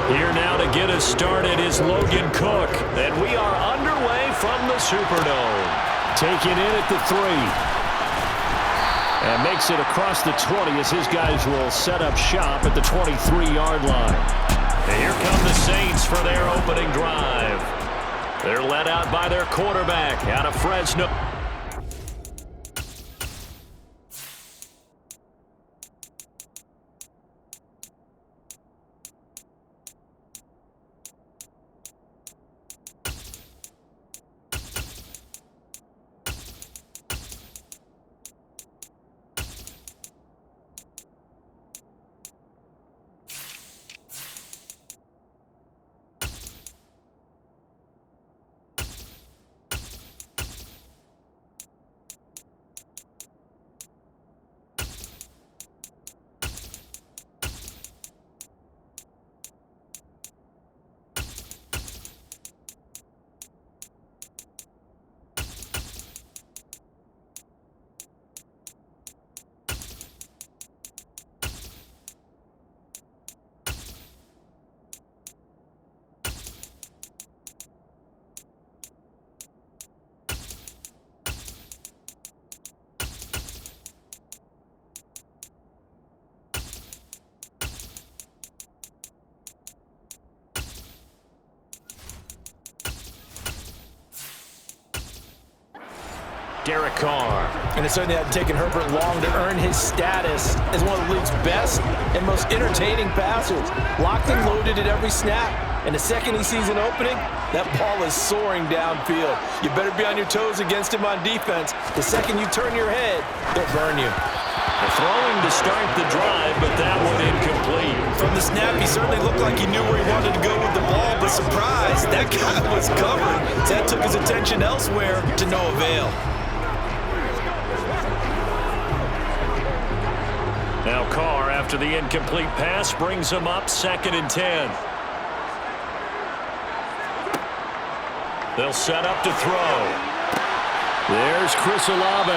Here now to get us started is Logan Cook. And we are underway from the Superdome. Taking in at the 3. And makes it across the 20 as his guys will set up shop at the 23-yard line. And here come the Saints for their opening drive. They're led out by their quarterback out of Fresno. Derek Carr. And it certainly hadn't taken Herbert long to earn his status as one of the league's best and most entertaining passers. Locked and loaded at every snap. And the second he sees an opening, that ball is soaring downfield. You better be on your toes against him on defense. The second you turn your head, they'll burn you. Throwing to start the drive, but that one incomplete. From the snap, he certainly looked like he knew where he wanted to go with the ball, but surprise, that guy was covered. So that took his attention elsewhere to no avail. Now Carr, after the incomplete pass, brings him up 2nd and 10. They'll set up to throw. There's Chris Olave.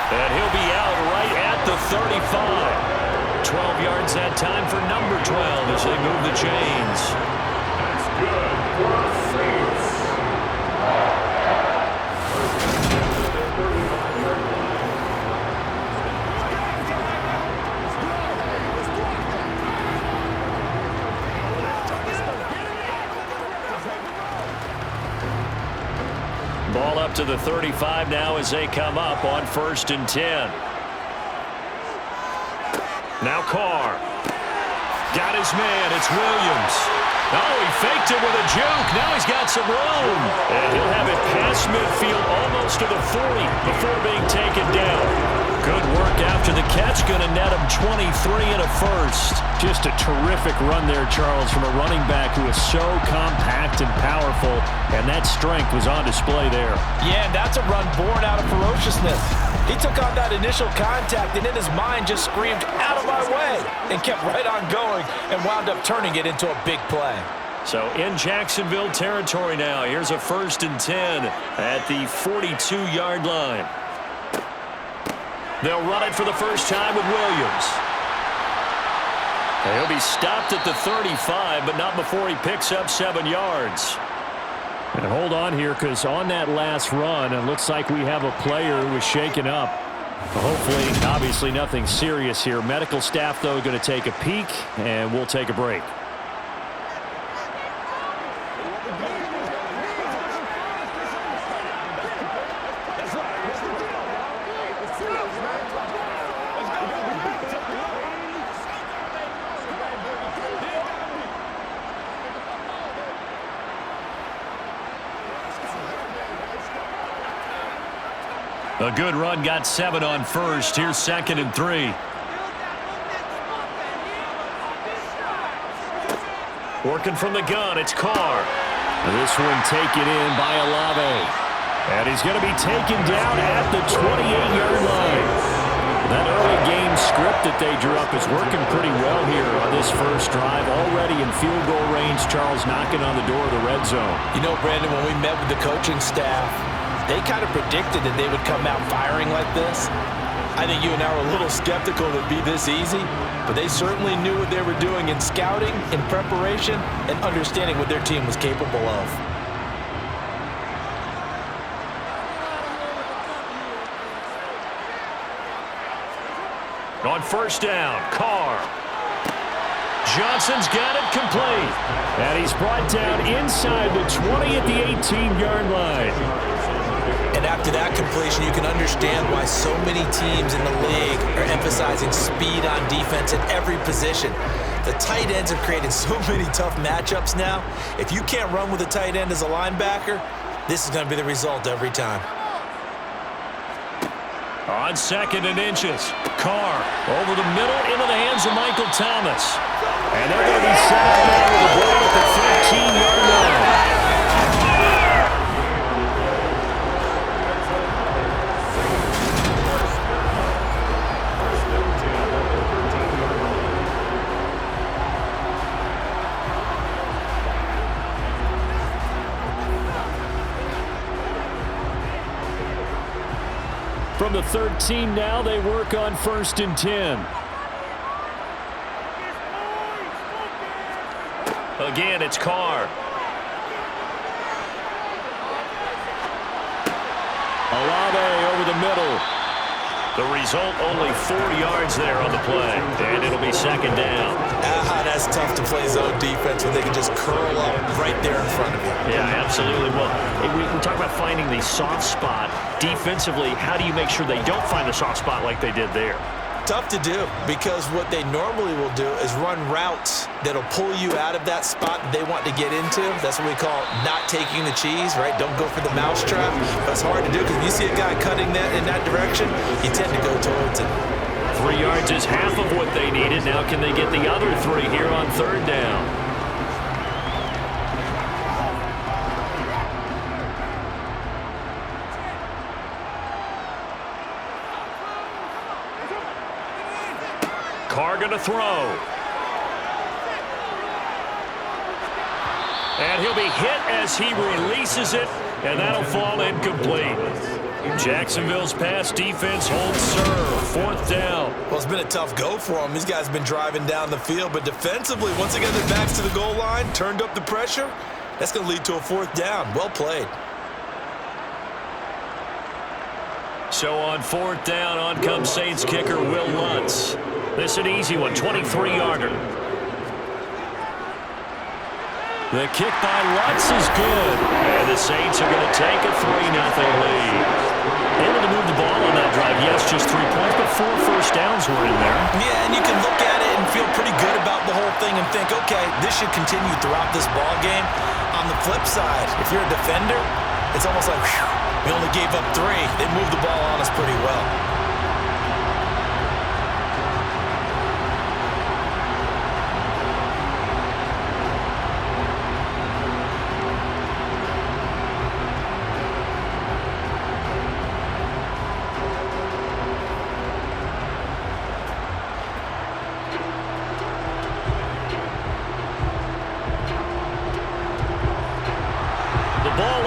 And he'll be out right at the 35. 12 yards that time for number 12 as they move the chains. That's good for the Saints. Ball up to the 35 now as they come up on 1st and 10. Now Carr. Got his man. It's Williams. Oh, he faked it with a juke. Now he's got some room. And he'll have it past midfield almost to the 40 before being taken down. Good work after the catch. Going to net him 23 and a first. Just a terrific run there, Charles, from a running back who is so compact and powerful, and that strength was on display there. Yeah, and that's a run born out of ferociousness. He took on that initial contact and in his mind just screamed, "Out of my way," and kept right on going and wound up turning it into a big play. So in Jacksonville territory now. Here's a 1st and 10 at the 42-yard line. They'll run it for the first time with Williams. He'll be stopped at the 35, but not before he picks up 7 yards. And hold on here, because on that last run, it looks like we have a player who was shaken up. Hopefully, obviously nothing serious here. Medical staff, though, going to take a peek, and we'll take a break. A good run, got 7 on 1st. Here's 2nd and 3. Working from the gun, it's Carr. This one taken in by Olave. And he's going to be taken down at the 28-yard line. That early game script that they drew up is working pretty well here on this first drive. Already in field goal range, Charles knocking on the door of the red zone. You know, Brandon, when we met with the coaching staff, they kind of predicted that they would come out firing like this. I think you and I were a little skeptical it would be this easy, but they certainly knew what they were doing in scouting, in preparation, and understanding what their team was capable of. On first down, Carr. Johnson's got it complete. And he's brought down inside the 20 at the 18-yard line. And after that completion, you can understand why so many teams in the league are emphasizing speed on defense at every position. The tight ends have created so many tough matchups now. If you can't run with a tight end as a linebacker, this is going to be the result every time. On second and inches, Carr over the middle into the hands of Michael Thomas. And they're going to be set up now with a ball at the 13-yard line. From the 13 now, they work on 1st and 10. Again, it's Carr. Olave over the middle. The result, only 4 yards there on the play. And it'll be second down. That's tough to play zone defense when they can just curl up right there in front of you. Yeah, absolutely. Well, we talk about finding the soft spot. Defensively, how do you make sure they don't find the soft spot like they did there? Tough to do, because what they normally will do is run routes that'll pull you out of that spot that they want to get into. That's what we call not taking the cheese, right? Don't go for the mousetrap. But it's hard to do because if you see a guy cutting that in that direction, you tend to go towards it. 3 yards is half of what they needed. Now can they get the other 3 here on third down? Carr going to throw. And he'll be hit as he releases it, and that'll fall incomplete. Jacksonville's pass defense holds serve. 4th down. Well, it's been a tough go for them. These guys have been driving down the field, but defensively, once they get their backs to the goal line, turned up the pressure, that's going to lead to a 4th down. Well played. So on 4th down, on comes Saints kicker Will Lutz. This is an easy one, 23-yarder. The kick by Lutz is good. And the Saints are going to take a 3-0 lead. Able to move the ball on that drive. Yes, just 3 points, but 4 first downs were in there. Yeah, and you can look at it and feel pretty good about the whole thing and think, okay, this should continue throughout this ball game. On the flip side, if you're a defender, it's almost like, whew, we only gave up 3. They moved the ball on us pretty well.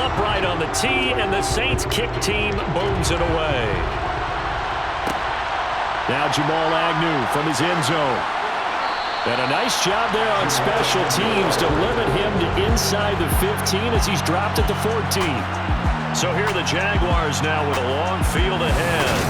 Upright on the tee, and the Saints kick team booms it away. Now Jamal Agnew from his end zone. And a nice job there on special teams to limit him to inside the 15 as he's dropped at the 14. So here are the Jaguars now with a long field ahead.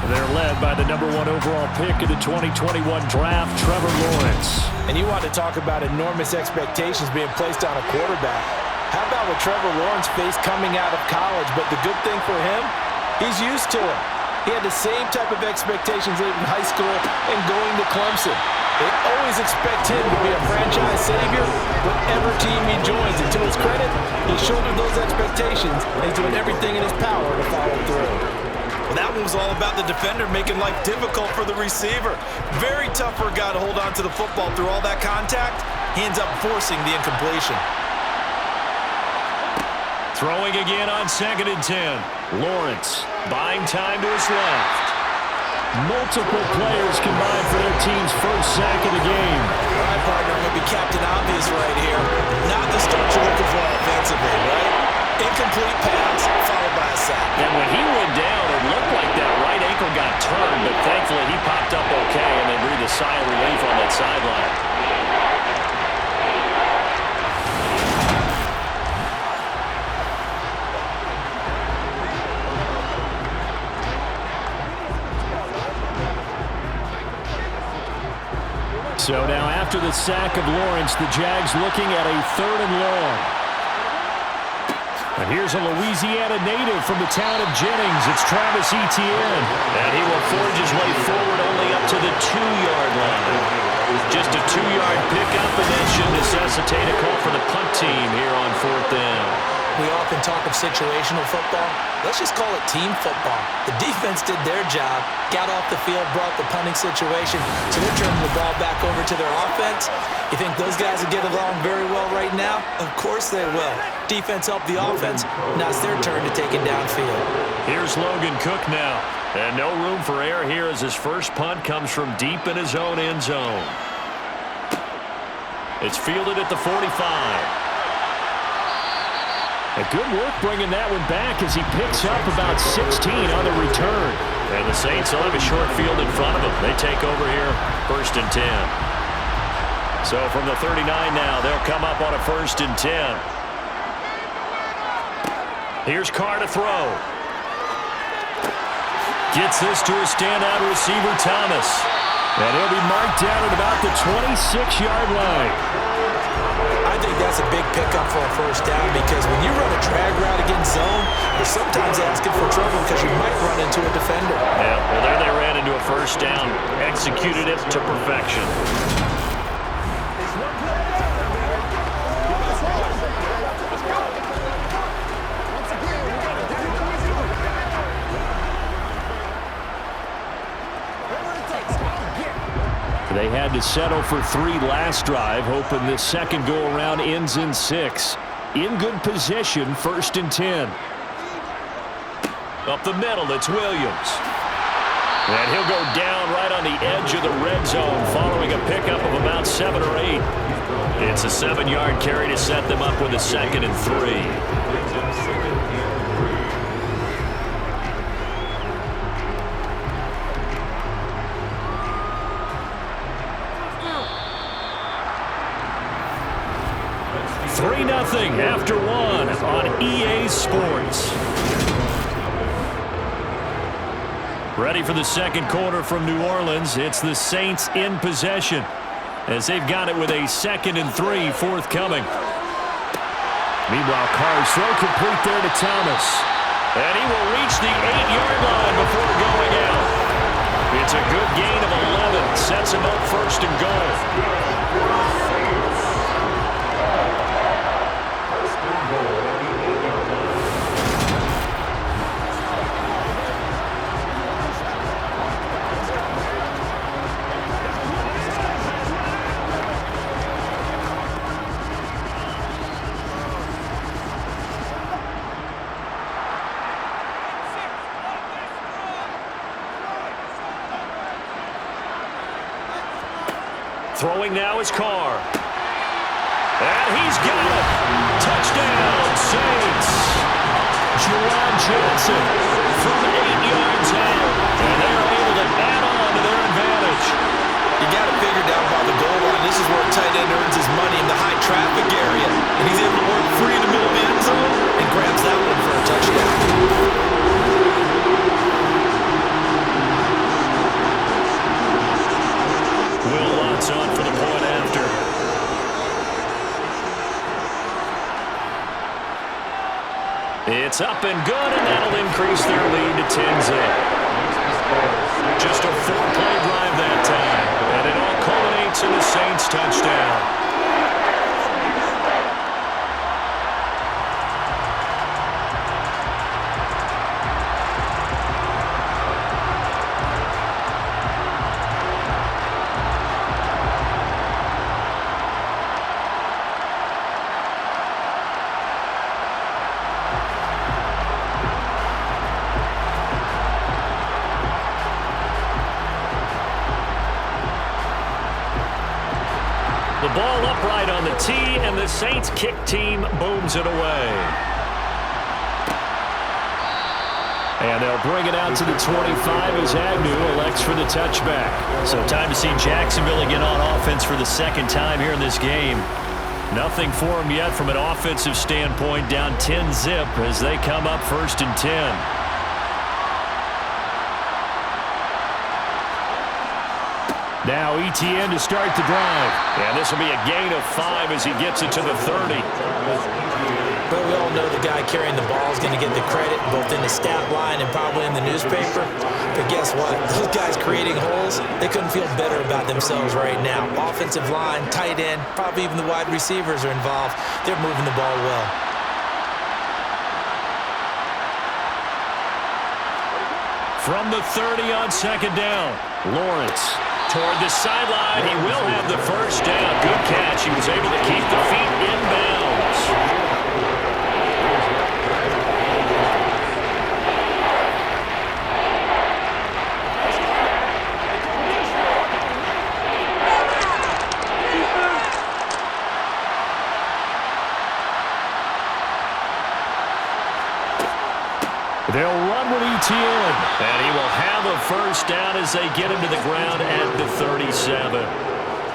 They're led by the #1 overall pick in the 2021 draft, Trevor Lawrence. And you want to talk about enormous expectations being placed on a quarterback. How about what Trevor Lawrence faced coming out of college? But the good thing for him, he's used to it. He had the same type of expectations in high school and going to Clemson. They always expect him to be a franchise savior, whatever team he joins. And to his credit, he shouldered those expectations, and he's doing everything in his power to follow through. Well, that one was all about the defender making life difficult for the receiver. Very tough for a guy to hold on to the football through all that contact. He ends up forcing the incompletion. Throwing again on 2nd and 10. Lawrence buying time to his left. Multiple players combined for their team's first sack of the game. All right, partner, I'm going to be Captain Obvious right here. Not the start you're looking for offensively, right? Incomplete pass followed by a sack. And when he went down, it looked like that right ankle got turned. So now after the sack of Lawrence, the Jags looking at a 3rd and long. And here's a Louisiana native from the town of Jennings. It's Travis Etienne. And he will forge his way forward only up to the 2-yard line. Just a 2-yard pickup, and that should necessitate a call for the punt team here on 4th down. We often talk of situational football. Let's just call it team football. The defense did their job, got off the field, brought the punting situation, so they're turning the ball back over to their offense. You think those guys will get along very well right now? Of course they will. Defense helped the offense. Now it's their turn to take it downfield. Here's Logan Cook now. And no room for error here as his first punt comes from deep in his own end zone. It's fielded at the 45. A good work bringing that one back as he picks up about 16 on the return. And the Saints will have a short field in front of them. They take over here, 1st and 10. So from the 39 now, they'll come up on a 1st and 10. Here's Carr to throw. Gets this to a standout receiver, Thomas. And he'll be marked down at about the 26-yard line. I think that's a big pickup for a 1st down because when you run a drag route against zone, you're sometimes asking for trouble because you might run into a defender. Yeah, well, there they ran into a 1st down. Executed it to perfection. They had to settle for 3 last drive, hoping this second go-around ends in 6. In good position, 1st and 10. Up the middle, it's Williams. And he'll go down right on the edge of the red zone following a pickup of about 7 or 8. It's a 7-yard carry to set them up with a 2nd and 3. 3-0 after 1 on EA Sports. Ready for the second quarter from New Orleans. It's the Saints in possession as they've got it with a 2nd and 3 forthcoming. Meanwhile, Carr's throw complete there to Thomas. And he will reach the 8-yard line before going out. It's a good gain of 11. Sets him up 1st and goal. Throwing now is Carr. And he's got it. Touchdown, Saints. Juwan Johnson from 8 yards out. And they're able to add on to their advantage. You got to figure down by the goal line. This is where a tight end earns his money in the high traffic area. And he's able to work free in the middle of the end zone and grabs that one for a touchdown. Will Lutz on for the point after. It's up and good, and that'll increase their lead to 10-zip. Just a 4-play drive that time, and it all culminates in the Saints touchdown. The ball upright on the tee, and the Saints kick team booms it away. And they'll bring it out to the 25 as Agnew elects for the touchback. So time to see Jacksonville again on offense for the 2nd time here in this game. Nothing for them yet from an offensive standpoint, down 10-zip as they come up 1st and 10. Now ETN to start the drive. And this will be a gain of 5 as he gets it to the 30. But we all know the guy carrying the ball is going to get the credit both in the stat line and probably in the newspaper. But guess what? Those guys creating holes, they couldn't feel better about themselves right now. Offensive line, tight end, probably even the wide receivers are involved. They're moving the ball well. From the 30 on second down, Lawrence toward the sideline. He will have the first down. Good catch. He was able to keep the feet inbounds. They'll run with ETN, and he will have a first down as they get him to the ground at the 37.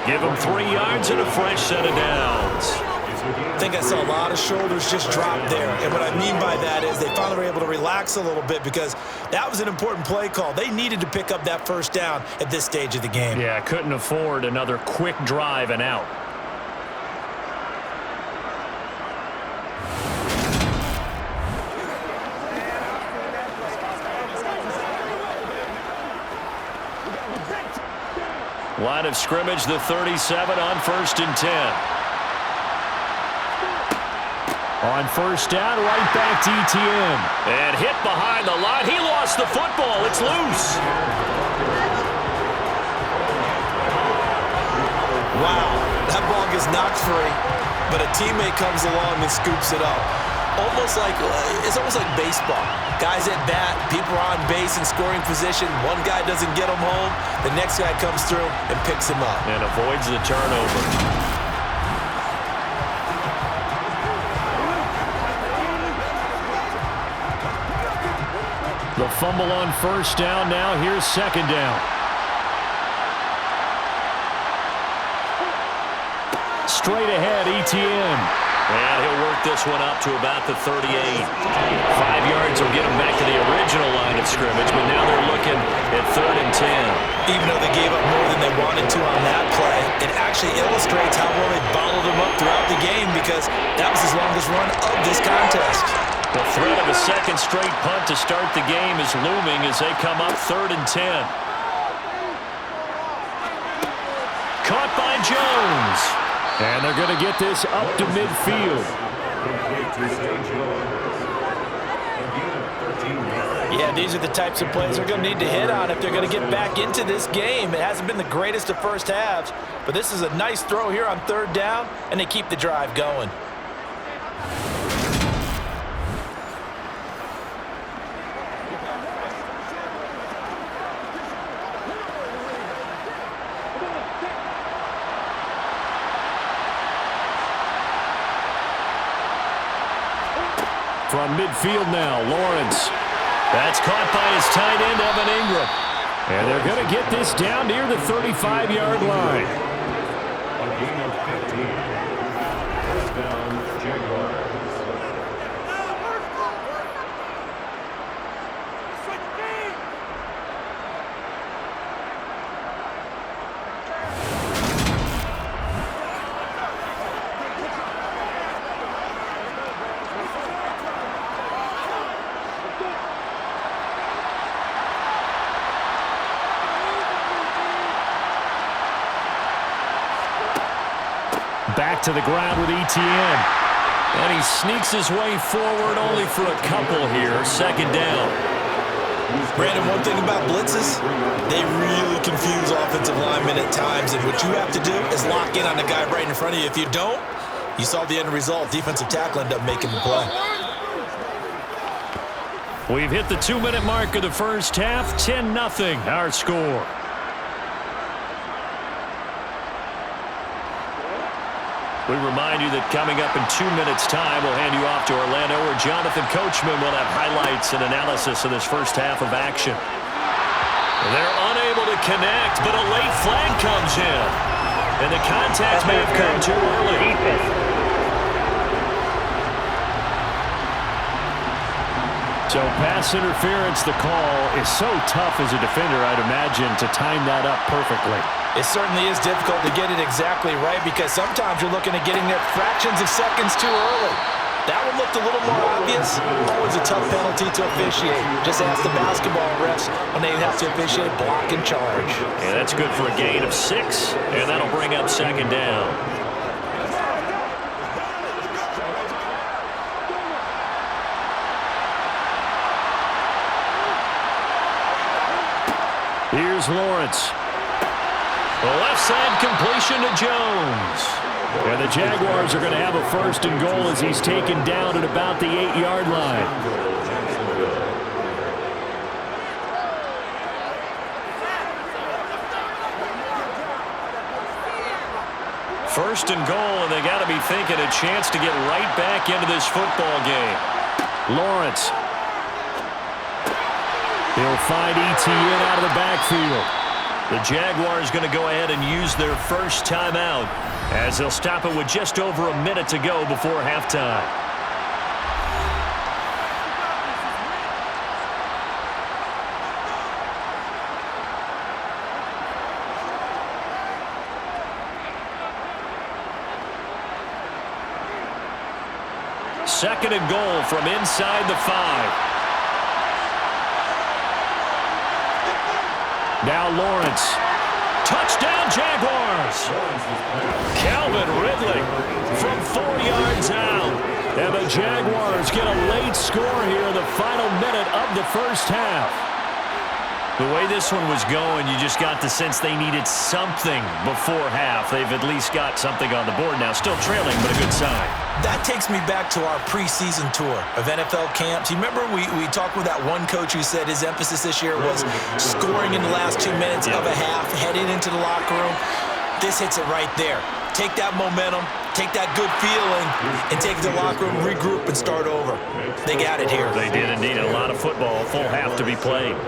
Give him 3 yards and a fresh set of downs. I think I saw a lot of shoulders just drop there, and what I mean by that is they finally were able to relax a little bit because that was an important play call. They needed to pick up that first down at this stage of the game. Yeah, couldn't afford another quick drive and out. Line of scrimmage, the 37 on 1st and 10. On first down, right back to ETN. And hit behind the line. He lost the football. It's loose. Wow, that ball gets knocked free, but a teammate comes along and scoops it up. It's almost like baseball. Guys at bat, people are on base in scoring position. One guy doesn't get him home. The next guy comes through and picks him up. And avoids the turnover. The fumble on first down now. Here's second down. Straight ahead, ETN. And he'll work this one up to about the 38. 5 yards will get him back to the original line of scrimmage, but now they're looking at 3rd and 10. Even though they gave up more than they wanted to on that play, it actually illustrates how well they bottled him up throughout the game because that was his longest run of this contest. The threat of a second straight punt to start the game is looming as they come up 3rd and 10. Caught by Jones. And they're going to get this up to midfield. Yeah, these are the types of plays they're going to need to hit on if they're going to get back into this game. It hasn't been the greatest of first halves, but this is a nice throw here on 3rd down, and they keep the drive going. From midfield now, Lawrence. That's caught by his tight end, Evan Ingram. And they're going to get this down near the 35-yard line. A gain of 15. First down, Jaguars. Back to the ground with ETN. And he sneaks his way forward only for a couple here. Second down. Brandon, one thing about blitzes, they really confuse offensive linemen at times, and what you have to do is lock in on the guy right in front of you. If you don't, you saw the end result. Defensive tackle ended up making the play. We've hit the 2-minute mark of the first half. 10-0 our score. We remind you that coming up in 2 minutes' time, we'll hand you off to Orlando, where Jonathan Coachman will have highlights and analysis of this first half of action. They're unable to connect, but a late flag comes in. And the contact may have come too early. So pass interference, the call is so tough as a defender, I'd imagine, to time that up perfectly. It certainly is difficult to get it exactly right because sometimes you're looking at getting there fractions of seconds too early. That one looked a little more obvious. Always a tough penalty to officiate. Just ask the basketball refs when they have to officiate block and charge. And that's good for a gain of 6, and that'll bring up second down. Here's Lawrence. The left side completion to Jones. And the Jaguars are going to have a first and goal as he's taken down at about the 8-yard line. First and goal, and they got to be thinking a chance to get right back into this football game. Lawrence. He'll find Etienne out of the backfield. The Jaguars going to go ahead and use their first timeout as they'll stop it with just over a minute to go before halftime. Second and goal from inside the 5. Now Lawrence. Touchdown, Jaguars. Calvin Ridley from 4 yards out. And the Jaguars get a late score here in the final minute of the first half. The way this one was going, you just got the sense they needed something before half. They've at least got something on the board now. Still trailing, but a good sign. That takes me back to our preseason tour of NFL camps. You remember we talked with that one coach who said his emphasis this year was scoring in the last 2 minutes of a half, heading into the locker room. This hits it right there. Take that momentum, take that good feeling, and take it to the locker room, regroup, and start over. They got it here. They did indeed. A lot of football, a full half to be played.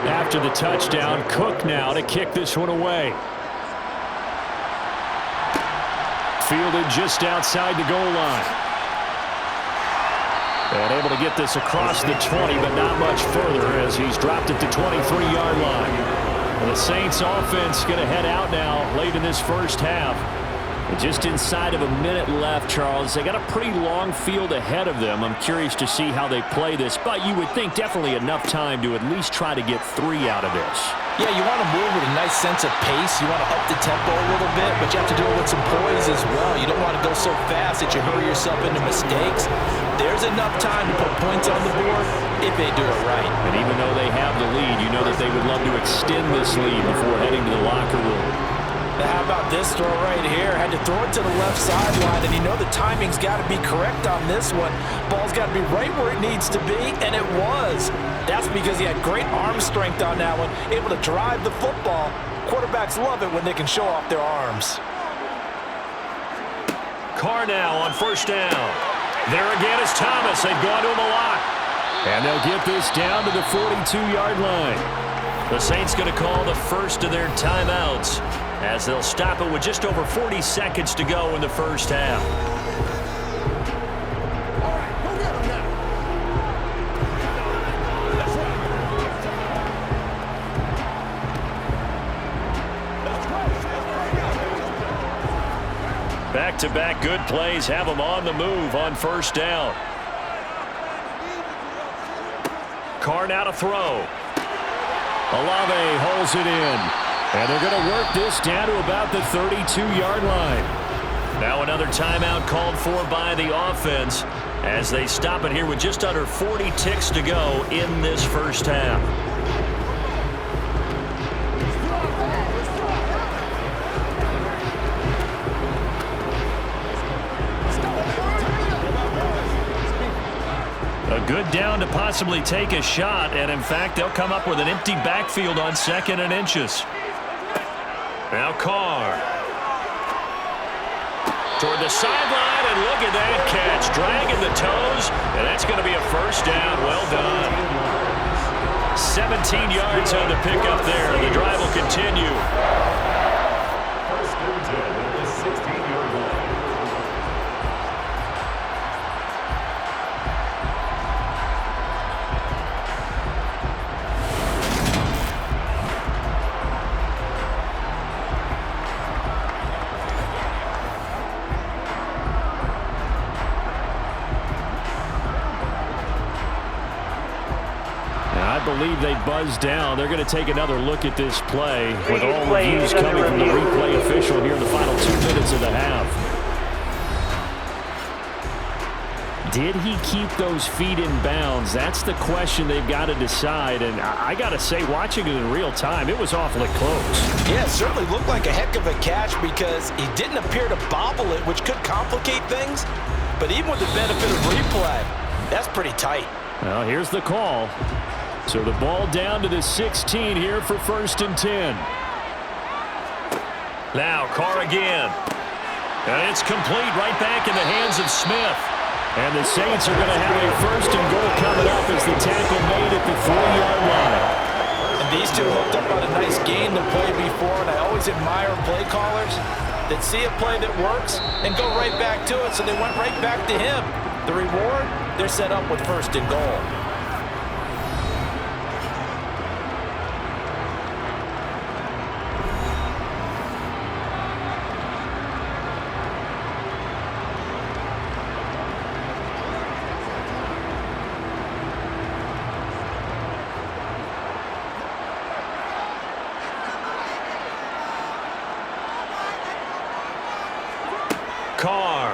After the touchdown, Cook now to kick this one away. Fielded just outside the goal line. And able to get this across the 20, but not much further as he's dropped it to 23-yard line. And the Saints offense going to head out now late in this first half. And just inside of a minute left, Charles. They got a pretty long field ahead of them. I'm curious to see how they play this, but you would think definitely enough time to at least try to get 3 out of this. Yeah, you want to move with a nice sense of pace. You want to up the tempo a little bit, but you have to do it with some poise as well. You don't want to go so fast that you hurry yourself into mistakes. There's enough time to put points on the board if they do it right. And even though they have the lead, you know that they would love to extend this lead before heading to the locker room. Now, how about this throw right here? Had to throw it to the left sideline, and you know the timing's got to be correct on this one. Ball's got to be right where it needs to be, and it was. That's because he had great arm strength on that one, able to drive the football. Quarterbacks love it when they can show off their arms. Carr now on first down. There again is Thomas. They've gone to him a lot. And they'll get this down to the 42-yard line. The Saints going to call the first of their timeouts as they'll stop it with just over 40 seconds to go in the first half. Back-to-back good plays have them on the move on first down. Carr now to throw. Olave holds it in. And they're going to work this down to about the 32-yard line. Now another timeout called for by the offense as they stop it here with just under 40 ticks to go in this first half. A good down to possibly take a shot, and in fact, they'll come up with an empty backfield on 2nd and inches. Now Carr. Toward the sideline, and look at that catch. Dragging the toes, and that's going to be a first down. Well done. 17 yards on the pickup there. The drive will continue. First and 10 at the 16-yard line. I believe they buzzed down. They're going to take another look at this play with all reviews coming from the replay official here in the final 2 minutes of the half. Did he keep those feet in bounds? That's the question they've got to decide. And I got to say, watching it in real time, it was awfully close. Yeah, it certainly looked like a heck of a catch because he didn't appear to bobble it, which could complicate things. But even with the benefit of replay, that's pretty tight. Well, here's the call. So the ball down to the 16 here for 1st and 10. Now Carr again. And it's complete right back in the hands of Smith. And the Saints are going to have a 1st and goal coming up as the tackle made at the 4-yard line. And these two hooked up on a nice game to play before, and I always admire play callers that see a play that works and go right back to it, so they went right back to him. The reward, they're set up with 1st and goal. Carr.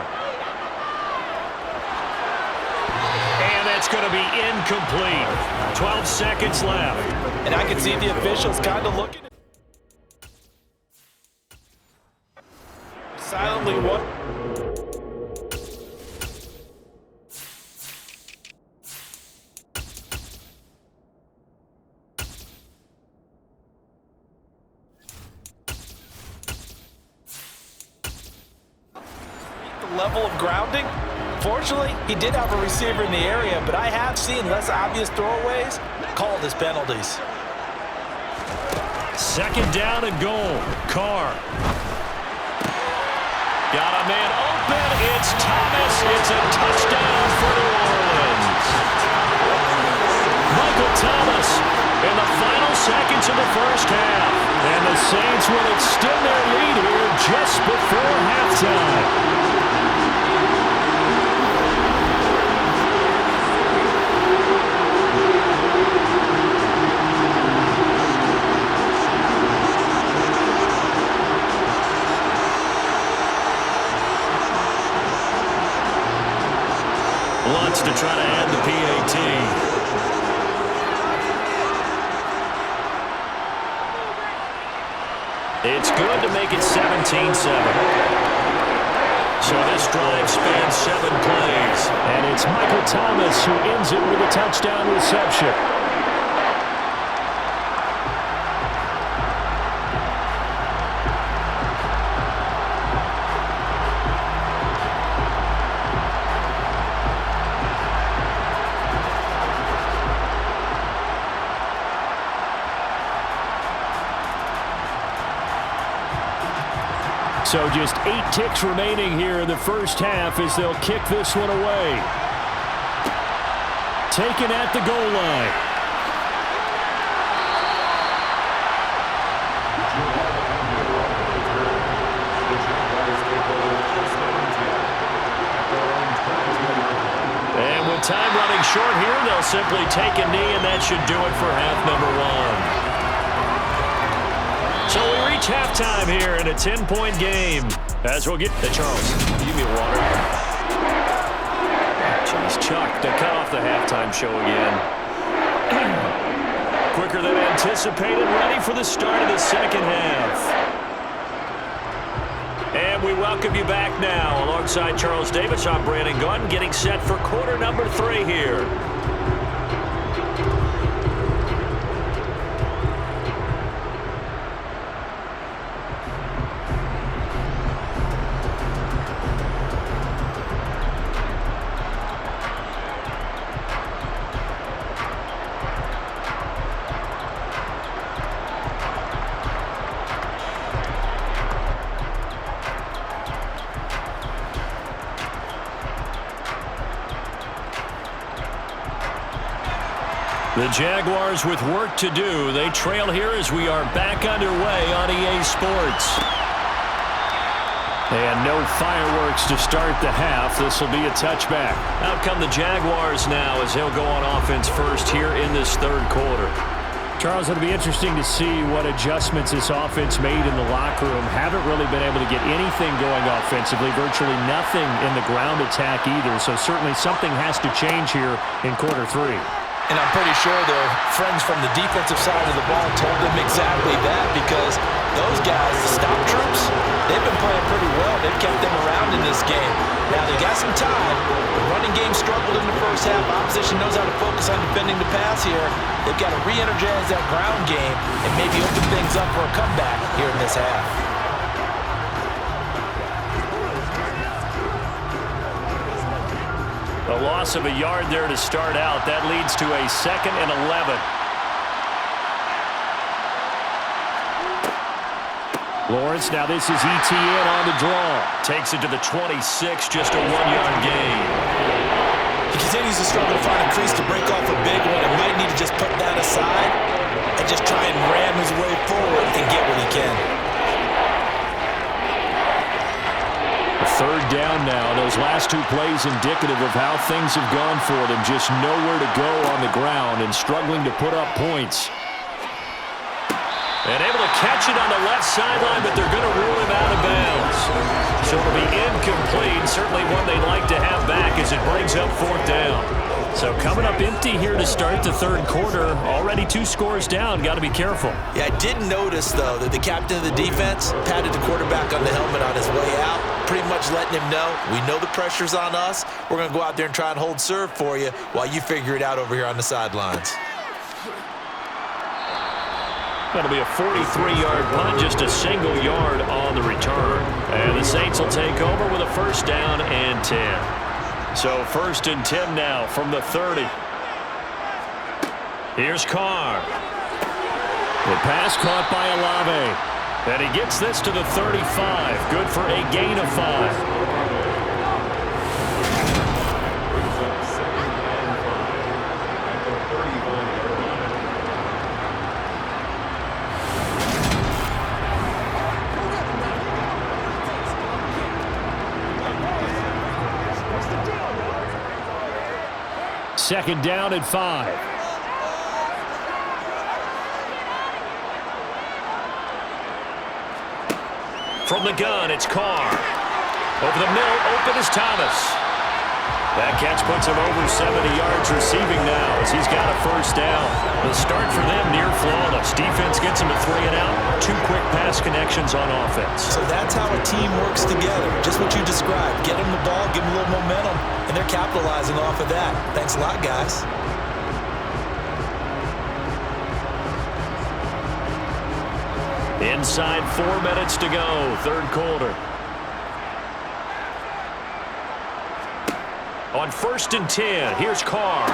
And that's going to be incomplete. 12 seconds left. And I can see the officials kind of looking silently what. Level of grounding. Fortunately, he did have a receiver in the area, but I have seen less obvious throwaways called as penalties. 2nd down and goal. Carr. Got a man open. It's Thomas. It's a touchdown for New Orleans. Michael Thomas in the final seconds of the 1st half. And the Saints will extend their lead here just before halftime. Wants to try to add the PAT. It's good to make it 17-7. So this drive spans 7 plays. And it's Michael Thomas who ends it with a touchdown reception. So just 8 ticks remaining here in the 1st half as they'll kick this one away. Taken at the goal line. And with time running short here, they'll simply take a knee, and that should do it for half number 1. So we reach halftime here in a 10-point game. As we'll get to Charles. Give me water. Jeez, Chuck, they cut off the halftime show again. Quicker than anticipated, ready for the start of the 2nd half. And we welcome you back now. Alongside Charles Davis, I'm Brandon Gunn, getting set for quarter number 3 here. The Jaguars with work to do. They trail here as we are back underway on EA Sports. And no fireworks to start the half. This will be a touchback. Out come the Jaguars now as they'll go on offense first here in this third quarter. Charles, it'll be interesting to see what adjustments this offense made in the locker room. Haven't really been able to get anything going offensively. Virtually nothing in the ground attack either. So certainly something has to change here in quarter three. And I'm pretty sure their friends from the defensive side of the ball told them exactly that, because those guys, the stop troops, they've been playing pretty well. They've kept them around in this game. Now, they got some time. The running game struggled in the first half. Opposition knows how to focus on defending the pass here. They've got to re-energize that ground game and maybe open things up for a comeback here in this half. A loss of a yard there to start out. That leads to a 2nd and 11. Lawrence, now this is ETN on the draw. Takes it to the 26, just a 1-yard gain. He continues to struggle to find a crease to break off a big one, and might need to just put that aside and just try and ram his way forward and get what he can. Third down now. Those last two plays indicative of how things have gone for them. Just nowhere to go on the ground and struggling to put up points. And able to catch it on the left sideline, but they're going to rule him out of bounds. So it'll be incomplete. Certainly one they'd like to have back as it brings up 4th down. So coming up empty here to start the third quarter. Already 2 scores down. Got to be careful. Yeah, I did notice, though, that the captain of the defense patted the quarterback on the helmet on his way out, pretty much letting him know, we know the pressure's on us. We're going to go out there and try and hold serve for you while you figure it out over here on the sidelines. That'll be a 43-yard punt, just a single yard on the return. And the Saints will take over with a 1st down and 10. So 1st and 10 now from the 30. Here's Carr. The pass caught by Olave. And he gets this to the 35. Good for a gain of 5. Second down and 5. From the gun, it's Carr. Over the middle, open is Thomas. That catch puts him over 70 yards receiving now as he's got a 1st down. The start for them near flawless. Defense gets him a 3 and out. 2 quick pass connections on offense. So that's how a team works together. Just what you described. Get them the ball, give them a little momentum, and they're capitalizing off of that. Thanks a lot, guys. Inside 4 minutes to go, third quarter. On 1st and 10, here's Carr.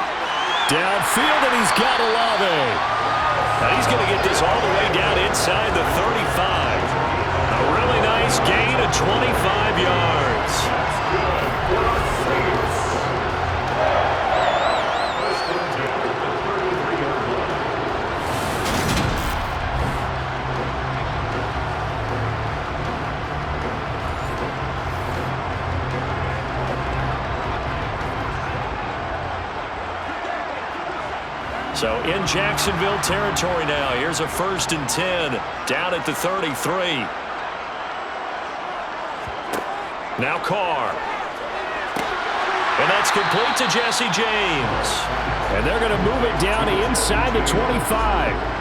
Downfield, and he's got Olave. Now he's going to get this all the way down inside the 35. A really nice gain of 25 yards. So in Jacksonville territory now. Here's a 1st and 10 down at the 33. Now Carr. And that's complete to Jesse James. And they're going to move it down inside the 25.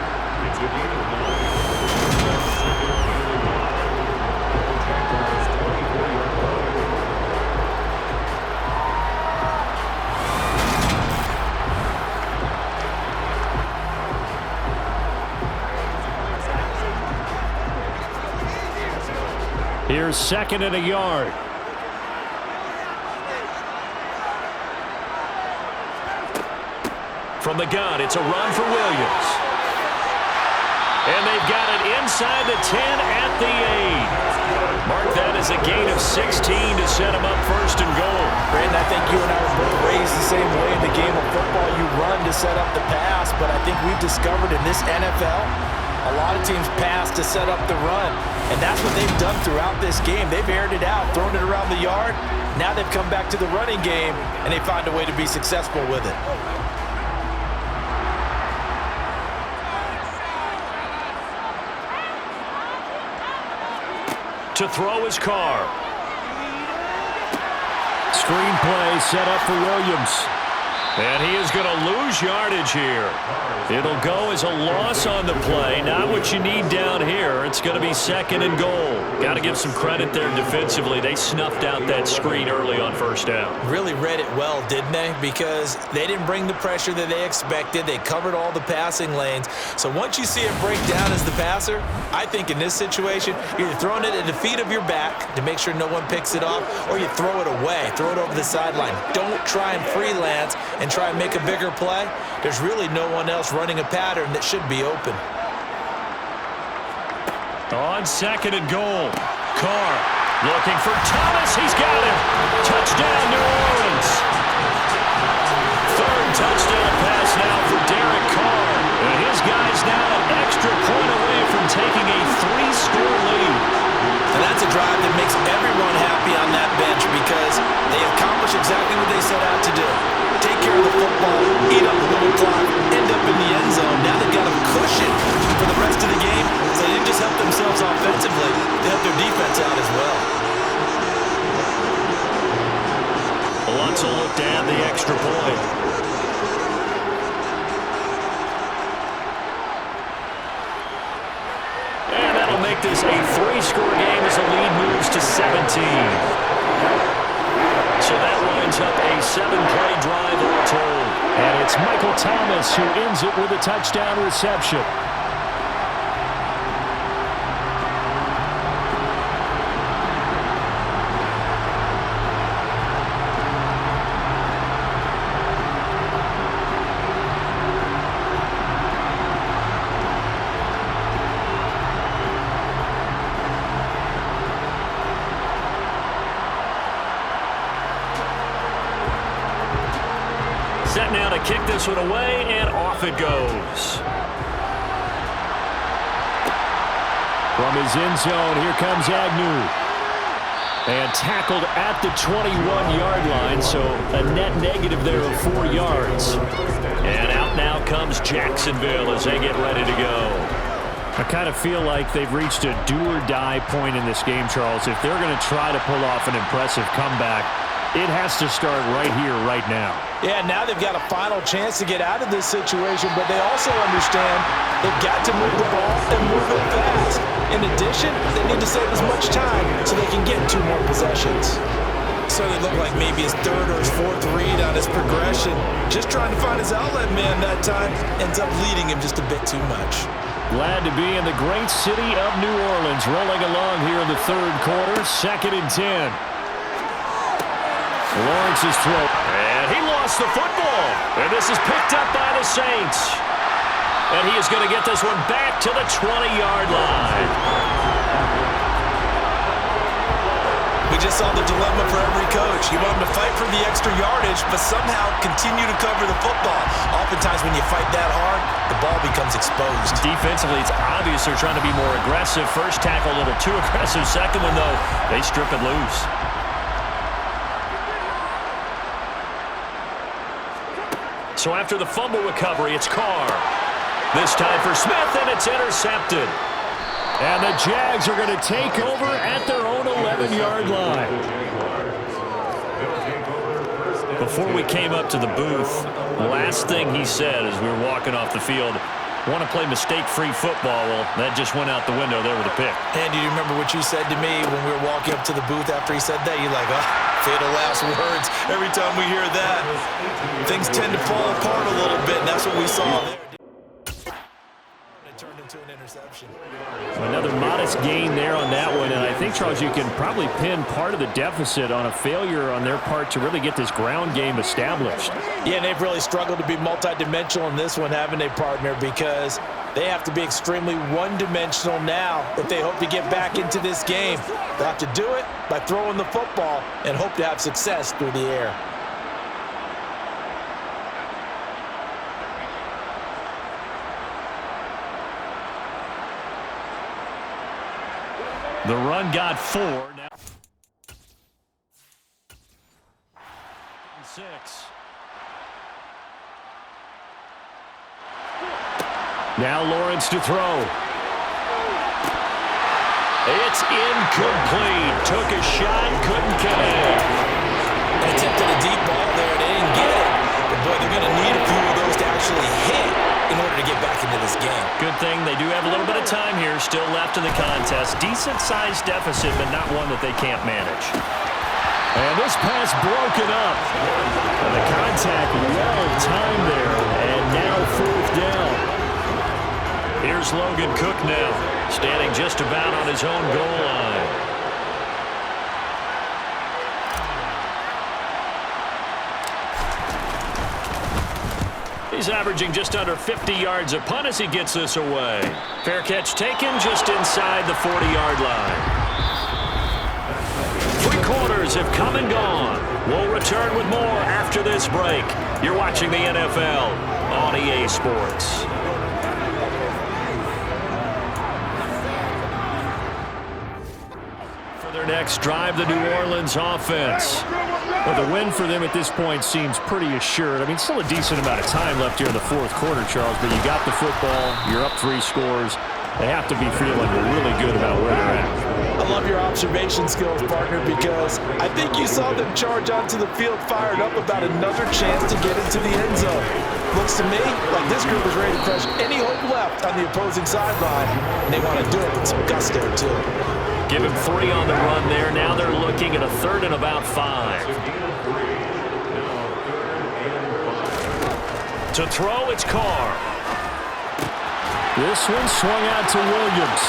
Here's 2nd and a yard. From the gun, it's a run for Williams. And they've got it inside the 10 at the 8. Mark that as a gain of 16 to set them up 1st and goal. Brandon, I think you and I were both raised the same way in the game of football. You run to set up the pass, but I think we've discovered in this NFL, a lot of teams pass to set up the run, and that's what they've done throughout this game. They've aired it out, thrown it around the yard. Now they've come back to the running game, and they find a way to be successful with it. To throw his car. Screen play set up for Williams. And he is going to lose yardage here. It'll go as a loss on the play. Not what you need down here. It's going to be 2nd and goal. Got to give some credit there defensively. They snuffed out that screen early on 1st down. Really read it well, didn't they? Because they didn't bring the pressure that they expected. They covered all the passing lanes. So once you see it break down as the passer, I think in this situation, you're either throwing it at the feet of your back to make sure no one picks it off, or you throw it away, throw it over the sideline. Don't try and freelance and try and make a bigger play. There's really no one else running a pattern that should be open. On 2nd and goal, Carr looking for Thomas. He's got him. Touchdown, New Orleans. 3rd touchdown pass now for Derek Carr. And his guy's now an extra point away from taking a 3-score lead. And that's a drive that makes everyone happy on that bench because they accomplish exactly what they set out to do. Take care of the football, eat up a little clock, end up in the end zone. Now they've got a cushion for the rest of the game, so they didn't just help themselves offensively, they helped their defense out as well. Wants to look to add the extra point. And that'll make this a 3-score game as the lead moves to 17. So that winds up a 7-play drive all told. And it's Michael Thomas who ends it with a touchdown reception. Set now to kick this one away, and off it goes. From his end zone, here comes Agnew. And tackled at the 21-yard line, so a net negative there of 4 yards. And out now comes Jacksonville as they get ready to go. I kind of feel like they've reached a do-or-die point in this game, Charles. If they're going to try to pull off an impressive comeback, it has to start right here, right now. Yeah, now they've got a final chance to get out of this situation, but they also understand they've got to move the ball and move it fast. In addition, they need to save as much time so they can get 2 more possessions. So it looked like maybe his 3rd or his 4th read on his progression. Just trying to find his outlet man that time. Ends up leading him just a bit too much. Glad to be in the great city of New Orleans. Rolling along here in the 3rd quarter. 2nd and 10. Lawrence's throw. And he lost the football. And this is picked up by the Saints. And he is going to get this one back to the 20-yard line. We just saw the dilemma for every coach. You want him to fight for the extra yardage, but somehow continue to cover the football. Oftentimes when you fight that hard, the ball becomes exposed. Defensively, it's obvious they're trying to be more aggressive. First tackle a little too aggressive. Second one, though, they strip it loose. So after the fumble recovery, it's Carr. This time for Smith, and it's intercepted. And the Jags are going to take over at their own 11-yard line. Before we came up to the booth, the last thing he said as we were walking off the field, want to play mistake-free football. Well, that just went out the window there with a pick. And do you remember what you said to me when we were walking up to the booth after he said that? You're like, oh, fatal last words. Every time we hear that, things tend to fall apart a little bit, and that's what we saw there. It turned into an interception. Another modest gain there on that one, and I think, Charles, you can probably pin part of the deficit on a failure on their part to really get this ground game established. Yeah, and they've really struggled to be multidimensional in this one, haven't they, partner? Because they have to be extremely one-dimensional now if they hope to get back into this game. They'll have to do it by throwing the football and hope to have success through the air. The run got 4. Now 6. Now Lawrence to throw. It's incomplete. Took a shot, couldn't connect. Attempted a deep ball there. They didn't get it. But, boy, they're going to need a few of those to actually hit in order to get back into this game. Good thing they do have a little bit of time here still left in the contest. Decent-sized deficit, but not one that they can't manage. And this pass broken up. And the contact well-timed there. And now 4th down. Here's Logan Cook now, standing just about on his own goal line. He's averaging just under 50 yards a punt as he gets this away. Fair catch taken just inside the 40-yard line. 3 quarters have come and gone. We'll return with more after this break. You're watching the NFL on EA Sports. For their next drive, the New Orleans offense. Well, the win for them at this point seems pretty assured. I mean, still a decent amount of time left here in the 4th quarter, Charles, but you got the football, you're up 3 scores. They have to be feeling really good about where they're at. I love your observation skills, partner, because I think you saw them charge onto the field fired up about another chance to get into the end zone. Looks to me like this group is ready to crush any hope left on the opposing sideline, and they want to do it with some gusto, too. Give him 3 on the run there. Now they're looking at a 3rd and about 5. To throw, it's Carr. This one swung out to Williams.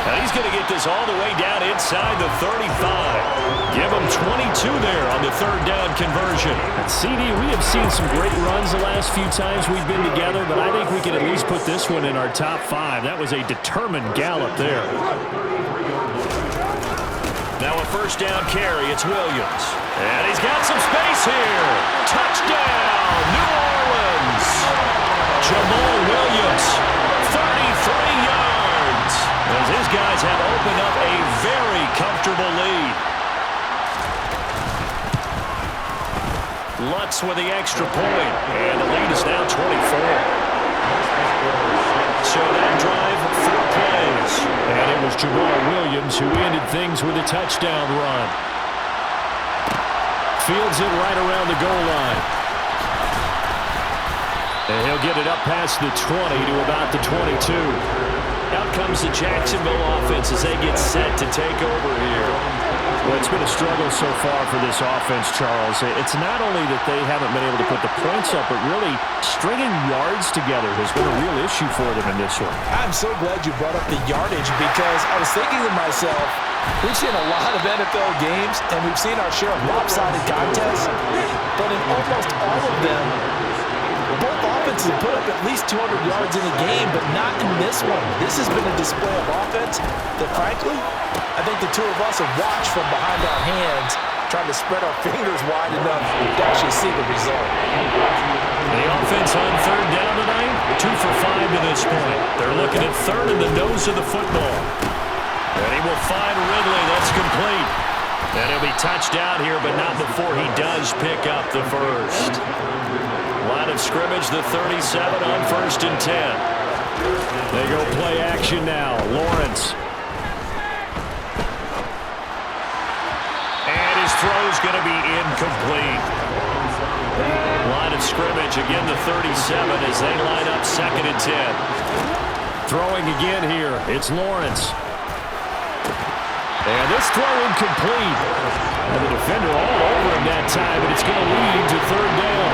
Now he's going to get this all the way down inside the 35. Give him 22 there on the 3rd down conversion. And CD, we have seen some great runs the last few times we've been together, but I think we can at least put this one in our top 5. That was a determined gallop there. Now a 1st down carry. It's Williams. And he's got some space here. Touchdown, New Orleans. Jamal Williams, 33 yards. As his guys have opened up a very comfortable lead. Lutz with the extra point. And the lead is now 24. So that drive, 4 plays. And it was Jamal Williams who ended things with a touchdown run. Fields it right around the goal line. And he'll get it up past the 20 to about the 22. Out comes the Jacksonville offense as they get set to take over here. Well, it's been a struggle so far for this offense, Charles. It's not only that they haven't been able to put the points up, but really stringing yards together has been a real issue for them in this one. I'm so glad you brought up the yardage because I was thinking to myself, we've seen a lot of NFL games and we've seen our share of lopsided contests, but in almost all of them, both offenses have put up at least 200 yards in a game, but not in this one. This has been a display of offense that, frankly, I think the two of us have watched from behind our hands, trying to spread our fingers wide enough to actually see the result. The offense on 3rd down tonight, 2 for 5 to this point. They're looking at 3rd in the nose of the football. And he will find Ridley. That's complete. And he'll be touched out here, but not before he does pick up the 1st. Line of scrimmage, the 37 on 1st and 10. They go play action now. Lawrence. And his throw's going to be incomplete. Line of scrimmage, again the 37 as they line up 2nd and 10. Throwing again here. It's Lawrence. And this throw incomplete. And the defender all over him that time, but it's going to lead to 3rd down.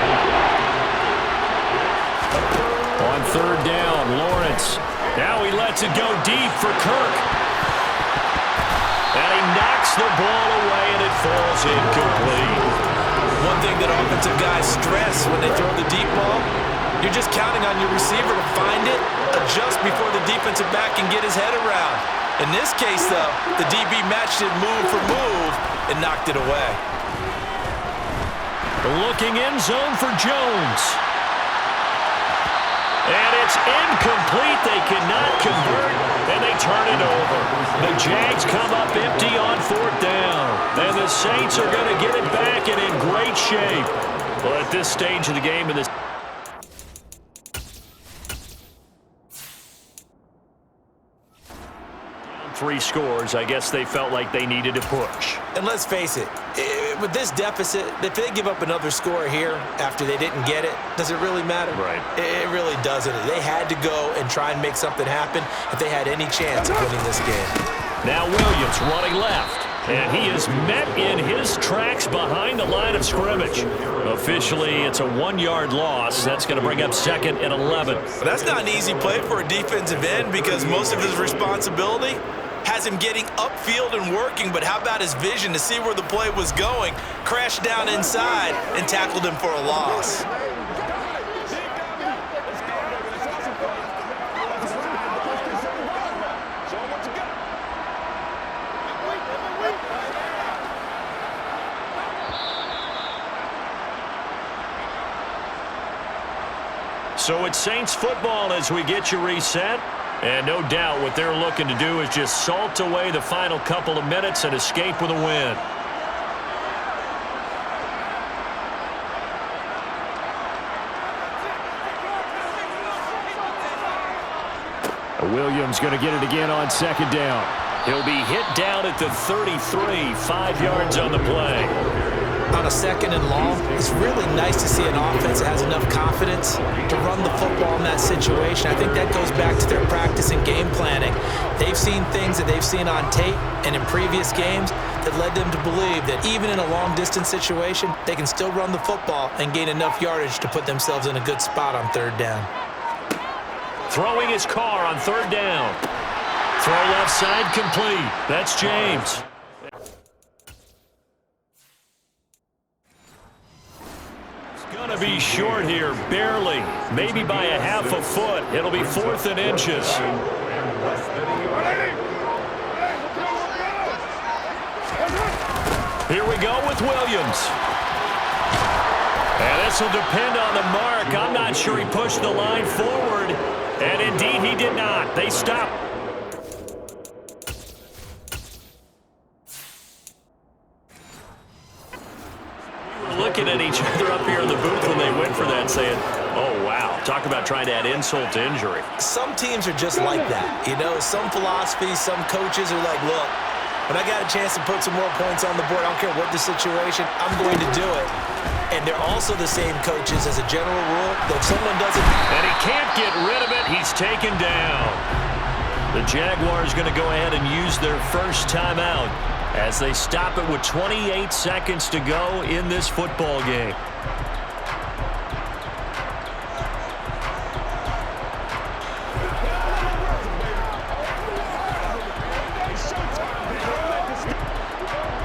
On 3rd down, Lawrence. Now he lets it go deep for Kirk. And he knocks the ball away, and it falls incomplete. One thing that offensive guys stress when they throw the deep ball, you're just counting on your receiver to find it, adjust before the defensive back can get his head around. In this case, though, the DB matched it move for move and knocked it away. Looking end zone for Jones. And it's incomplete. They cannot convert, and they turn it over. The Jags come up empty on 4th down. And the Saints are going to get it back and in great shape. Well, at this stage of the game, in this 3 scores, I guess they felt like they needed to push. And let's face it, with this deficit, if they give up another score here after they didn't get it, does it really matter? Right. It really doesn't. They had to go and try and make something happen if they had any chance of winning this game. Now Williams running left. And he is met in his tracks behind the line of scrimmage. Officially, it's a 1-yard loss. That's going to bring up 2nd and 11. That's not an easy play for a defensive end because most of his responsibility has him getting upfield and working, but how about his vision to see where the play was going, crashed down inside, and tackled him for a loss. So it's Saints football as we get you reset. And no doubt what they're looking to do is just salt away the final couple of minutes and escape with a win. Williams going to get it again on 2nd down. He'll be hit down at the 33, 5 yards on the play. On a 2nd and long, it's really nice to see an offense that has enough confidence to run the football in that situation. I think that goes back to their practice and game planning. They've seen things that they've seen on tape and in previous games that led them to believe that even in a long-distance situation, they can still run the football and gain enough yardage to put themselves in a good spot on 3rd down. Throwing his car on 3rd down. Throw left side complete. That's James. Going to be short here, barely. Maybe by a half a foot. It'll be 4th and inches. Here we go with Williams. And this will depend on the mark. I'm not sure he pushed the line forward. And indeed, he did not. They stopped. Looking at each other up here in the booth when they went for that, saying, oh, wow, talk about trying to add insult to injury. Some teams are just like that. You know, some philosophies, some coaches are like, look, when I got a chance to put some more points on the board, I don't care what the situation, I'm going to do it. And they're also the same coaches as a general rule that if someone doesn't... And he can't get rid of it. He's taken down. The Jaguars going to go ahead and use their first timeout as they stop it with 28 seconds to go in this football game.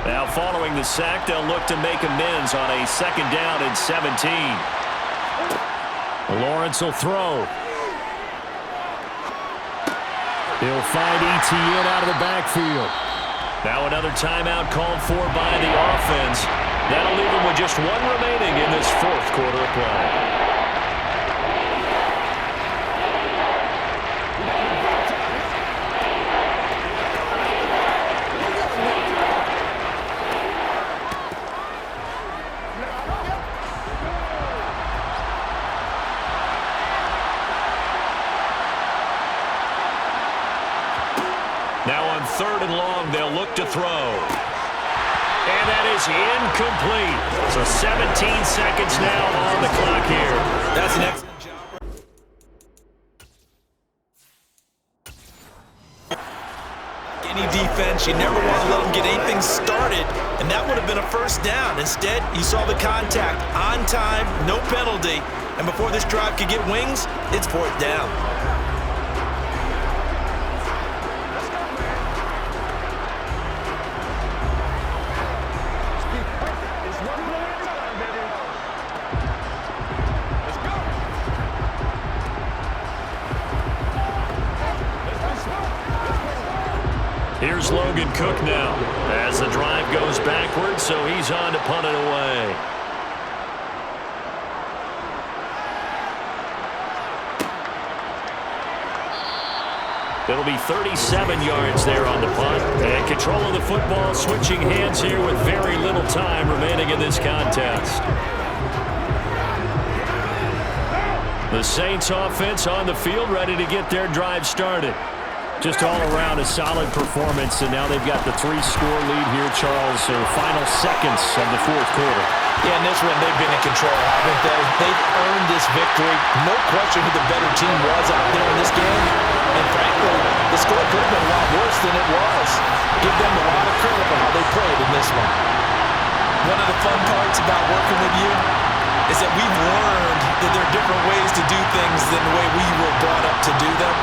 Now following the sack, they'll look to make amends on a 2nd down and 17. Lawrence will throw. He'll find ETN out of the backfield. Now another timeout called for by the offense. That'll leave them with just 1 remaining in this 4th quarter of play. Now on 3rd and long, they'll look to throw. And that is incomplete. So 17 seconds now on the clock here. That's an excellent job. Any defense, you never want to let them get anything started, and that would have been a 1st down. Instead, you saw the contact on time, no penalty, and before this drive could get wings, it's 4th down. Here's Logan Cook now as the drive goes backwards, so he's on to punt it away. It'll be 37 yards there on the punt. And control of the football, switching hands here with very little time remaining in this contest. The Saints offense on the field, ready to get their drive started. Just all around a solid performance, and now they've got the 3-score lead here, Charles. So final seconds of the fourth quarter. Yeah, in this one, they've been in control, haven't they? They've earned this victory. No question who the better team was out there in this game. And frankly, the score could have been a lot worse than it was. Give them a lot of credit for how they played in this one. One of the fun parts about working with you is that we've learned that there are different ways to do things than the way we were brought up to do them.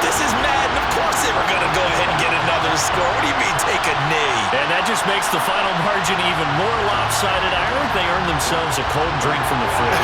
This is Madden. Of course they were going to go ahead and get another score. What do you mean take a knee? And that just makes the final margin even more lopsided. I heard they earned themselves a cold drink from the fridge.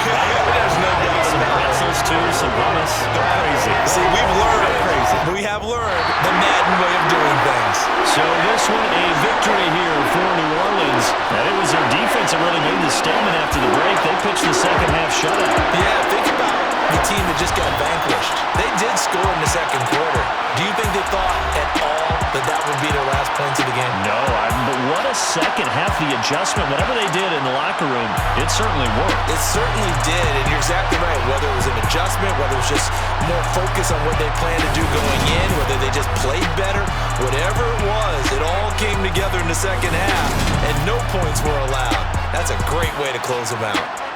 There's no doubt Some about it. pretzels, too, some hummus. They're crazy. See, we've learned crazy. We have learned the Madden way of doing things. So this one, a victory here for New Orleans. And it was their defense that really made the statement after the break. They pitched the second half shutout. Yeah, think about the team that just got vanquished. They did score in the second quarter. Do you think they thought at all that that would be their last points of the game? No, but what a second half, the adjustment. Whatever they did in the locker room, it certainly worked. It certainly did, and you're exactly right. Whether it was an adjustment, whether it was just more focus on what they planned to do going in, whether they just played better, whatever it was, it all came together in the second half, and no points were allowed. That's a great way to close them out.